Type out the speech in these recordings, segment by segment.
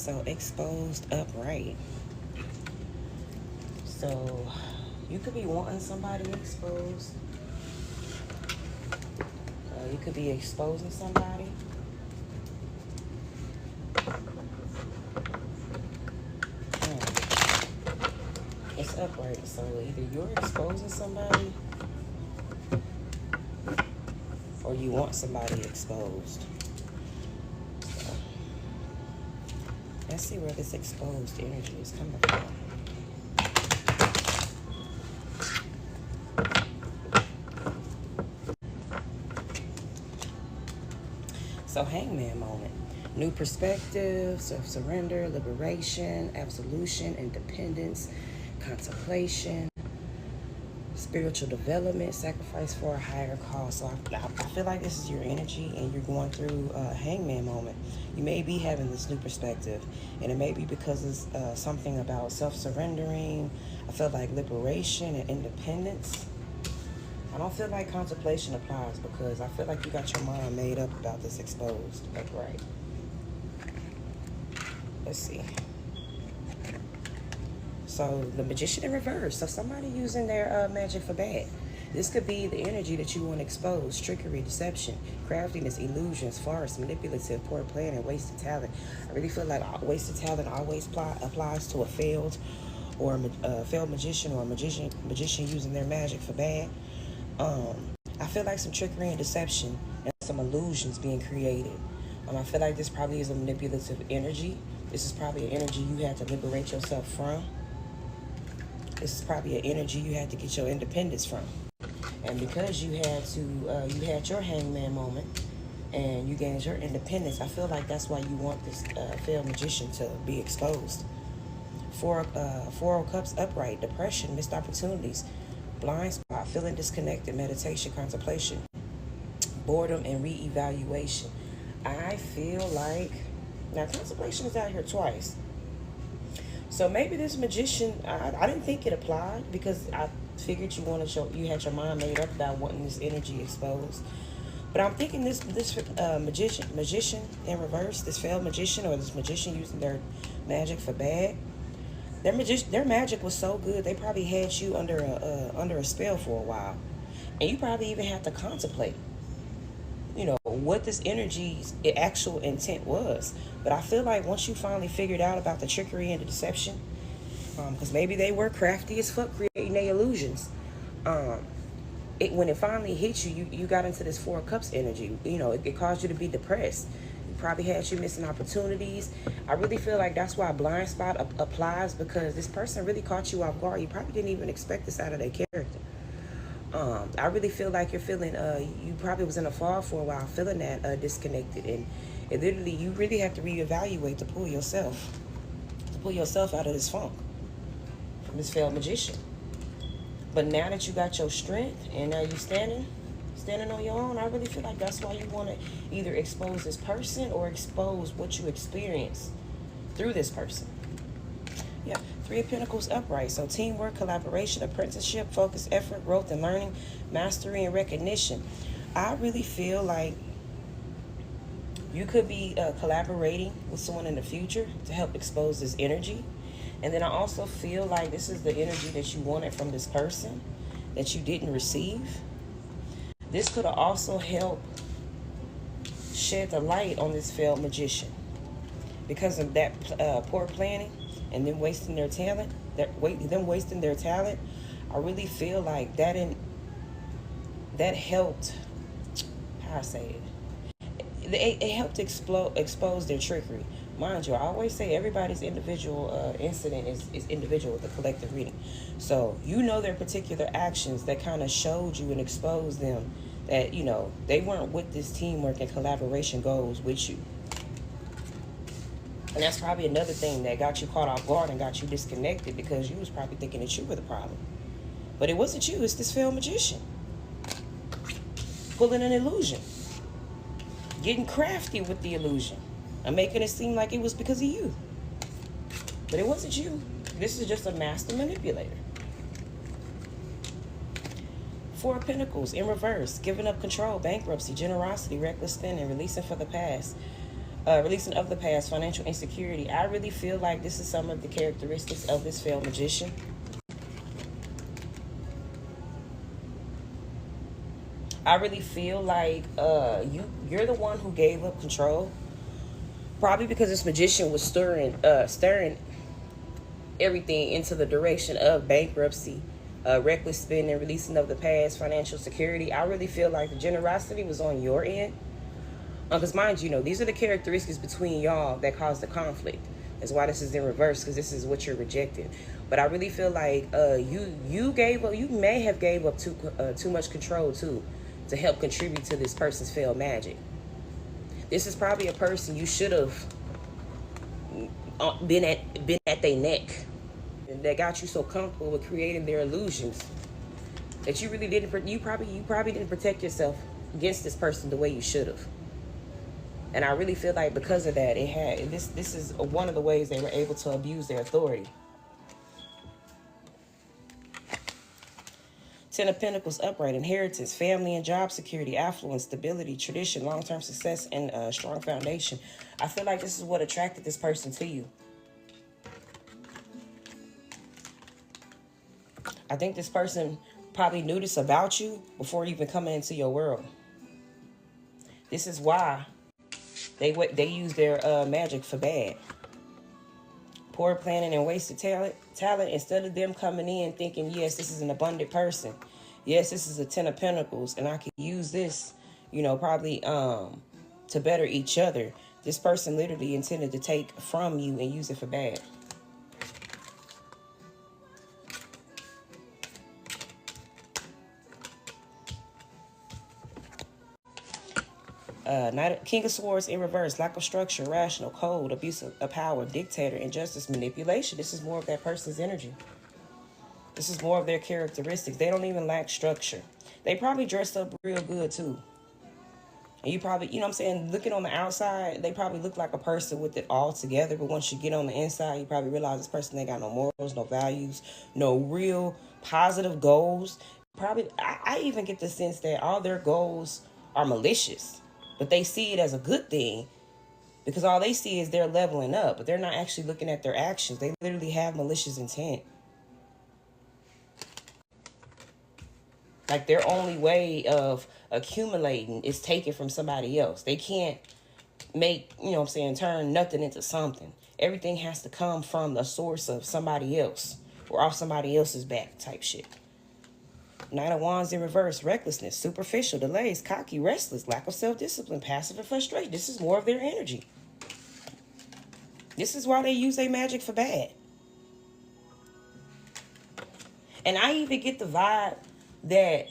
So exposed upright. So you could be wanting somebody exposed. You could be exposing somebody. It's upright. So either you're exposing somebody or you want somebody exposed. So, let's see where this exposed energy is coming from. So hangman moment. New perspective, self-surrender, liberation, absolution, independence, contemplation, spiritual development, sacrifice for a higher cause. So I feel like this is your energy and you're going through a hangman moment. You may be having this new perspective, and it may be because it's something about self-surrendering. I feel like liberation and independence. I don't feel like contemplation applies because I feel like you got your mind made up about this exposed upright. Let's see. So the magician in reverse. So somebody using their magic for bad. This could be the energy that you want to expose. Trickery, deception, craftiness, illusions, farce, manipulative, poor planning, wasted talent. I really feel like wasted talent always applies to a failed or a failed magician or a magician using their magic for bad. I feel like some trickery and deception and some illusions being created. I feel like this probably is a manipulative energy. This is probably an energy you had to liberate yourself from. This is probably an energy you had to get your independence from. And because you had your hangman moment and you gained your independence, I feel like that's why you want this failed magician to be exposed. Four of Cups upright, depression, missed opportunities, blind spot, feeling disconnected, meditation, contemplation, boredom, and reevaluation. I feel like, now contemplation is out here twice. So maybe this magician, I didn't think it applied because I figured you had your mind made up about wanting this energy exposed. But I'm thinking this magician in reverse, this failed magician or this magician using their magic for bad. Their magic was so good they probably had you under a spell for a while, and you probably even had to contemplate, what this energy's actual intent was. But I feel like once you finally figured out about the trickery and the deception, because maybe they were crafty as fuck creating their illusions. When it finally hit you, you got into this Four of Cups energy. It caused you to be depressed. Probably had you missing opportunities. I really feel like that's why blind spot applies, because this person really caught you off guard. You probably didn't even expect this out of their character. I really feel like you're feeling, you probably was in a fog for a while, feeling that disconnected, and literally you really have to reevaluate to pull yourself out of this funk from this failed magician. But now that you got your strength and now you standing on your own, I really feel like that's why you want to either expose this person or expose what you experience through this person. Yeah, Three of Pentacles upright. So teamwork, collaboration, apprenticeship, focus, effort, growth and learning, mastery and recognition. I really feel like you could be collaborating with someone in the future to help expose this energy. And then I also feel like this is the energy that you wanted from this person that you didn't receive. This could have also helped shed the light on this failed magician because of that poor planning and them wasting their talent. I really feel like that helped. How I say it? It helped expose their trickery. Mind you, I always say everybody's individual incident is individual with the collective reading. So their particular actions that kind of showed you and exposed them that, they weren't with this teamwork and collaboration goals with you. And that's probably another thing that got you caught off guard and got you disconnected, because you was probably thinking that you were the problem. But it wasn't you, it's this failed magician. Pulling an illusion. Getting crafty with the illusion. And making it seem like it was because of you. But it wasn't you. This is just a master manipulator. Four of Pentacles in reverse. Giving up control, bankruptcy, generosity, reckless spending, releasing for the past. Releasing of the past, financial insecurity. I really feel like this is some of the characteristics of this failed magician. I really feel like you're the one who gave up control. Probably because this magician was stirring everything into the direction of bankruptcy, reckless spending, releasing of the past, financial security. I really feel like the generosity was on your end. Because mind you, these are the characteristics between y'all that cause the conflict. That's why this is in reverse, because this is what you're rejecting. But I really feel like you gave up. You may have gave up too much control too, to help contribute to this person's failed magic. This is probably a person you should have been at their neck, and that got you so comfortable with creating their illusions that you really didn't. You probably didn't protect yourself against this person the way you should have. And I really feel like because of that, this is one of the ways they were able to abuse their authority. Ten of Pentacles upright, inheritance, family and job security, affluence, stability, tradition, long-term success, and a strong foundation. I feel like this is what attracted this person to you. I think this person probably knew this about you before even coming into your world. This is why they use their magic for bad. Poor planning and wasted talent. Instead of them coming in thinking, yes, this is an abundant person. Yes, this is a Ten of Pentacles, and I can use this, probably to better each other. This person literally intended to take from you and use it for bad. King of Swords in reverse, lack of structure, rational, cold, abuse of power, dictator, injustice, manipulation. This is more of that person's energy. This is more of their characteristics. They don't even lack structure. They probably dressed up real good too. And you probably, looking on the outside, they probably look like a person with it all together. But once you get on the inside, you probably realize this person ain't got no morals, no values, no real positive goals. Probably, I even get the sense that all their goals are malicious. But they see it as a good thing because all they see is they're leveling up, but they're not actually looking at their actions. They literally have malicious intent. Like their only way of accumulating is taken from somebody else. They can't make, turn nothing into something. Everything has to come from the source of somebody else or off somebody else's back type shit. Knight of Wands in reverse, recklessness, superficial, delays, cocky, restless, lack of self-discipline, passive and frustration. This is more of their energy. This is why they use their magic for bad. And I even get the vibe that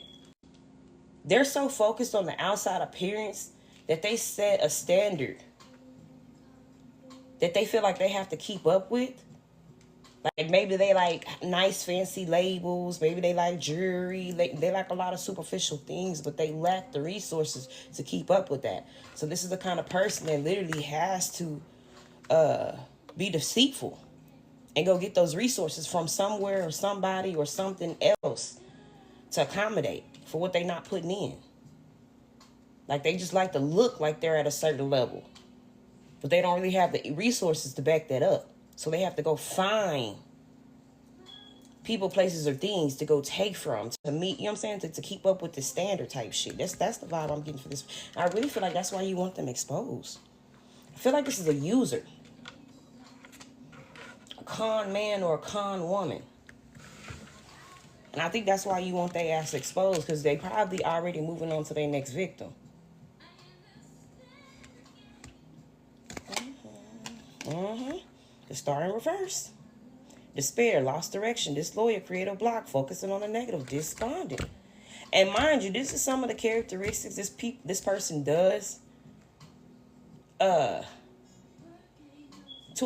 they're so focused on the outside appearance that they set a standard that they feel like they have to keep up with. Like maybe they like nice fancy labels. Maybe they like jewelry. They like a lot of superficial things, but they lack the resources to keep up with that. So this is the kind of person that literally has to be deceitful and go get those resources from somewhere or somebody or something else to accommodate for what they're not putting in. Like they just like to look like they're at a certain level, but they don't really have the resources to back that up. So they have to go find people, places, or things to go take from to meet, to keep up with the standard type shit. That's the vibe I'm getting for this. I really feel like that's why you want them exposed. I feel like this is a user. A con man or a con woman. And I think that's why you want their ass exposed, because they probably already moving on to their next victim. The Star in reverse. Despair, lost direction, disloyal, creative block, focusing on the negative, despondent. And mind you, this is some of the characteristics this person does to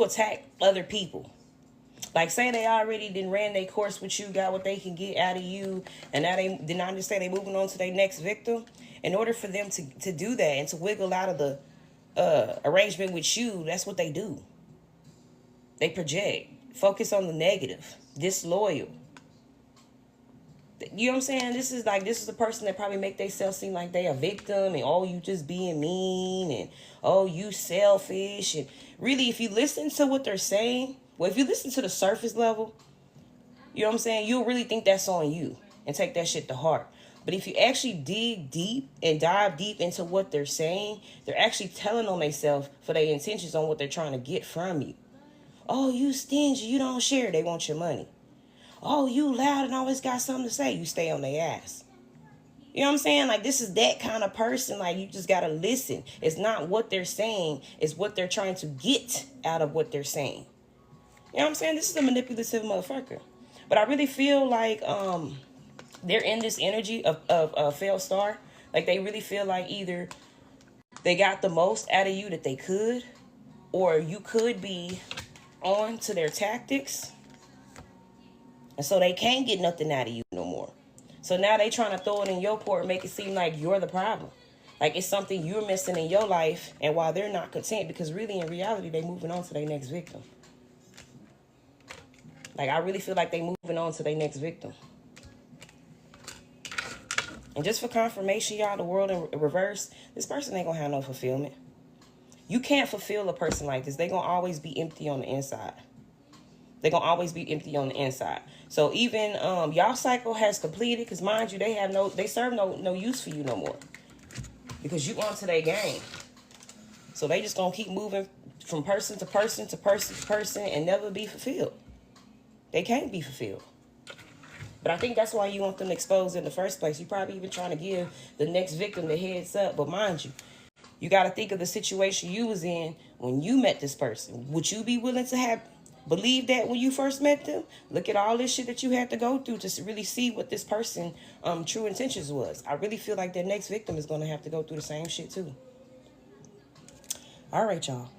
attack other people. Like say they already done ran their course with you, got what they can get out of you, and now they did not understand they moving on to their next victim. In order for them to do that and to wiggle out of the arrangement with you, that's what they do. They project, focus on the negative, disloyal. You know what I'm saying? This is a person that probably make themselves seem like they a victim, and oh, you just being mean, and oh, you selfish. And really, if you listen to what they're saying, well, if you listen to the surface level, you know what I'm saying, you'll really think that's on you and take that shit to heart. But if you actually dig deep and dive deep into what they're saying, they're actually telling on themselves for their intentions on what they're trying to get from you. Oh, you stingy, you don't share, they want your money. Oh, you loud and always got something to say, you stay on their ass. You know what I'm saying? Like, this is that kind of person. Like, you just got to listen. It's not what they're saying. It's what they're trying to get out of what they're saying. You know what I'm saying? This is a manipulative motherfucker. But I really feel like they're in this energy of a failed star. Like, they really feel like either they got the most out of you that they could, or you could be on to their tactics. And so they can't get nothing out of you no more. So now they trying to throw it in your court and make it seem like you're the problem. Like it's something you're missing in your life. And while they're not content, because really in reality, they moving on to their next victim. Like I really feel like they moving on to their next victim. And just for confirmation, y'all, the world in reverse, this person ain't gonna have no fulfillment. You can't fulfill a person like this. They gonna always be empty on the inside. They're going to always be empty on the inside. So even y'all cycle has completed, because mind you, they serve no use for you no more. Because you onto their game. So they just going to keep moving from person to person to person to person and never be fulfilled. They can't be fulfilled. But I think that's why you want them exposed in the first place. You're probably even trying to give the next victim the heads up. But mind you, you got to think of the situation you was in when you met this person. Would you be willing to believe that when you first met them? Look at all this shit that you had to go through to really see what this person true intentions was. I really feel like their next victim is going to have to go through the same shit too. All right, y'all.